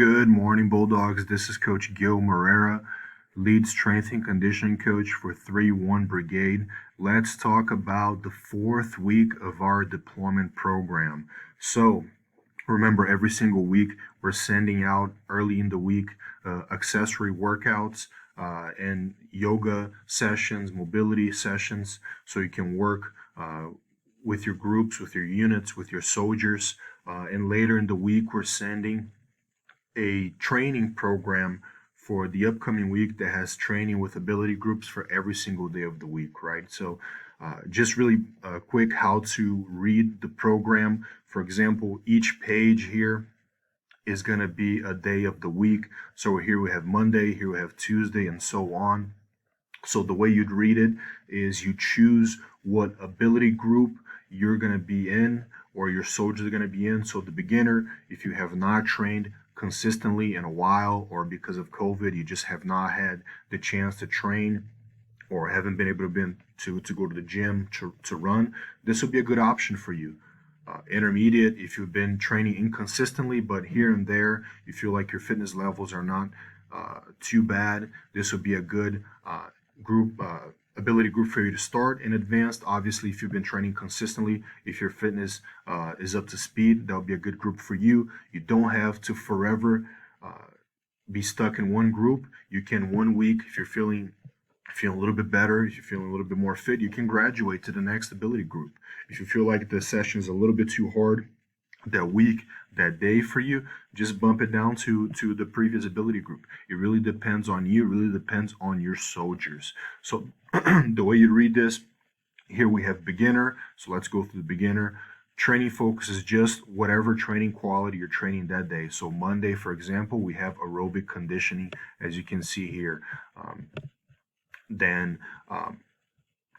Good morning, Bulldogs. This is Coach Gil Morera, lead strength and conditioning coach for 3-1 Brigade. Let's talk about the fourth week of our deployment program. So, remember, every single week we're sending out early in the week accessory workouts and yoga sessions, mobility sessions, so you can work with your groups, with your units, with your soldiers. And later in the week, we're sending a training program for the upcoming week that has training with ability groups for every single day of the week, right? So, just really quick how to read the program. For example, each page here is going to be a day of the week. So here we have Monday, here we have Tuesday, and so on. So the way you'd read it is you choose what ability group you're going to be in or your soldiers are going to be in. So the beginner, if you have not trained consistently in a while or because of COVID, you just have not had the chance to train or haven't been able to go to the gym to run, this would be a good option for you. Intermediate, if you've been training inconsistently, but here and there, you feel like your fitness levels are not too bad, this would be a good ability group for you to start. In advanced, obviously, if you've been training consistently, if your fitness is up to speed, that would be a good group for you. You don't have to forever be stuck in one group. You can 1 week, if you're feeling a little bit better, if you're feeling a little bit more fit, you can graduate to the next ability group. If you feel like the session is a little bit too hard that week, that day for you, just bump it down to the previous ability group. It really depends on you, it really depends on your soldiers. So the way you read this, here we have beginner, so let's go through the beginner. Training focus is just whatever training quality you're training that day. So Monday, for example, we have aerobic conditioning, as you can see here. Then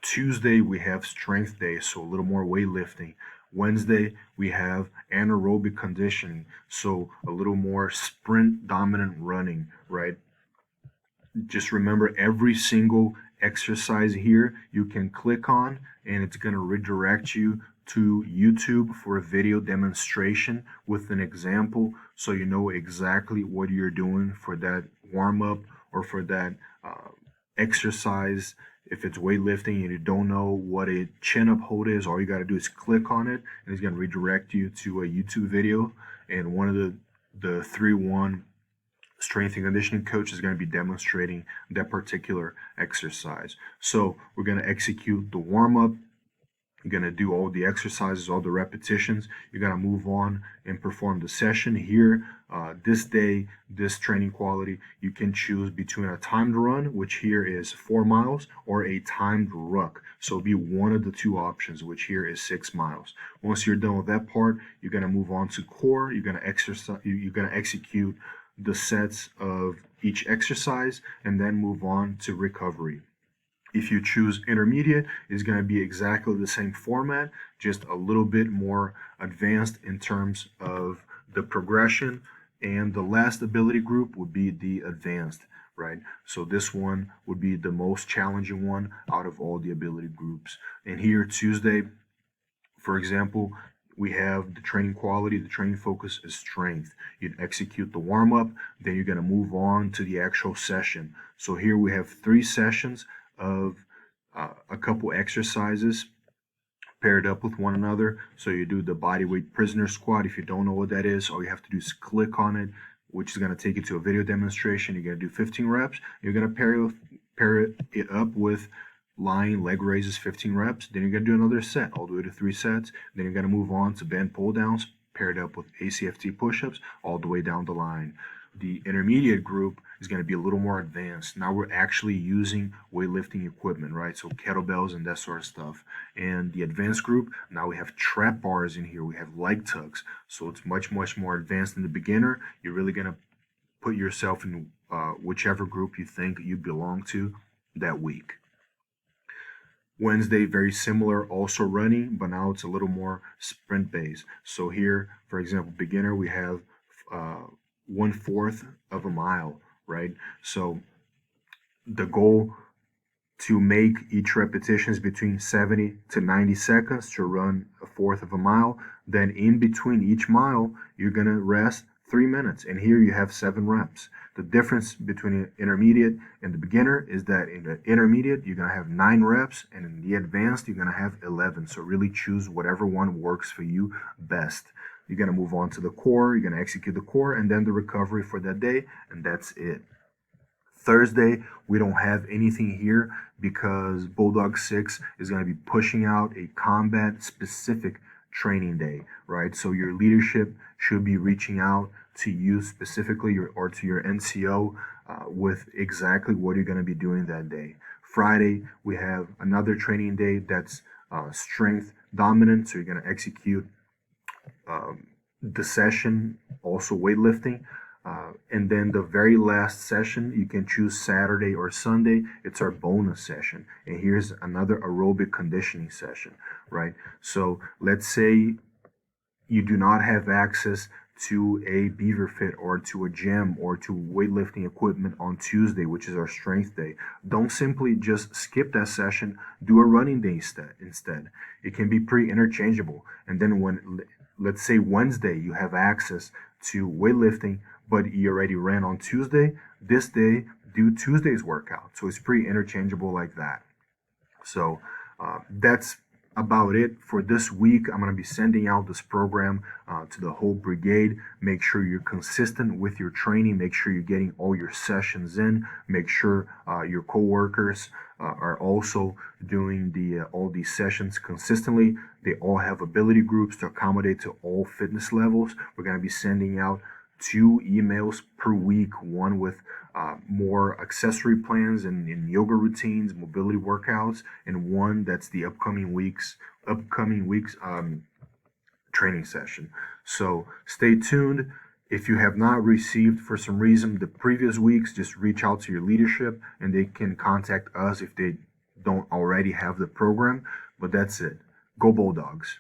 Tuesday we have strength day, so a little more weightlifting. Wednesday we have anaerobic conditioning, so a little more sprint dominant running, right? Just remember, every single exercise here you can click on and it's going to redirect you to YouTube for a video demonstration with an example, so you know exactly what you're doing for that warm up or for that exercise. If it's weightlifting and you don't know what a chin up hold is, all you got to do is click on it and it's going to redirect you to a YouTube video, and one of the 3-1 strength and conditioning coach is going to be demonstrating that particular exercise. So we're going to execute the warm up. You're going to do all the exercises, all the repetitions. You're going to move on and perform the session here. This day, this training quality, you can choose between a timed run, which here is 4 miles, or a timed ruck. So it'll be one of the two options, which here is 6 miles. Once you're done with that part, you're going to move on to core. You're going to execute the sets of each exercise and then move on to recovery. If you choose intermediate, it's going to be exactly the same format, just a little bit more advanced in terms of the progression. And the last ability group would be the advanced, right? So this one would be the most challenging one out of all the ability groups. And here, Tuesday, for example, we have the training quality, the training focus is strength. You execute the warm up, then you're going to move on to the actual session. So here we have 3 sessions of a couple exercises paired up with one another. So you do the bodyweight prisoner squat. If you don't know what that is, all you have to do is click on it, which is going to take you to a video demonstration. You're going to do 15 reps. You're going to pair it up with lying leg raises, 15 reps. Then you're going to do another set, all the way to 3 sets. Then you're going to move on to band pull downs, paired up with ACFT push-ups, all the way down the line. The intermediate group is going to be a little more advanced. Now we're actually using weightlifting equipment, right? So kettlebells and that sort of stuff. And the advanced group, now we have trap bars in here. We have leg tucks. So it's much, much more advanced than the beginner. You're really going to put yourself in whichever group you think you belong to that week. Wednesday, very similar, also running, but now it's a little more sprint based. So here, for example, beginner, we have 1/4 of a mile, right? So the goal to make each repetition is between 70 to 90 seconds to run 1/4 of a mile. Then in between each mile, you're going to rest 3 minutes, and here you have 7 reps. The difference between intermediate and the beginner is that in the intermediate, you're going to have 9 reps, and in the advanced, you're going to have 11. So really choose whatever one works for you best. You're going to move on to the core, you're going to execute the core, and then the recovery for that day, and that's it. Thursday, we don't have anything here because Bulldog 6 is going to be pushing out a combat specific training day, right? So your leadership should be reaching out to you specifically or to your NCO with exactly what you're going to be doing that day. Friday, we have another training day that's strength dominant, so you're going to execute the session, also weightlifting. And then the very last session, you can choose Saturday or Sunday. It's our bonus session. And here's another aerobic conditioning session, right? So let's say you do not have access to a Beaver Fit or to a gym or to weightlifting equipment on Tuesday, which is our strength day. Don't simply just skip that session. Do a running day instead. It can be pretty interchangeable. And then when, let's say Wednesday, you have access to weightlifting, but you already ran on Tuesday, this day, do Tuesday's workout. So it's pretty interchangeable like that. So that's about it for this week. I'm going to be sending out this program to the whole brigade. Make sure you're consistent with your training. Make sure you're getting all your sessions in. Make sure your coworkers are also doing all these sessions consistently. They all have ability groups to accommodate to all fitness levels. We're going to be sending out 2 emails per week, one with more accessory plans and yoga routines, mobility workouts, and one that's the upcoming weeks training session. So stay tuned. If you have not received for some reason the previous weeks, just reach out to your leadership and they can contact us if they don't already have the program. But that's it. Go Bulldogs.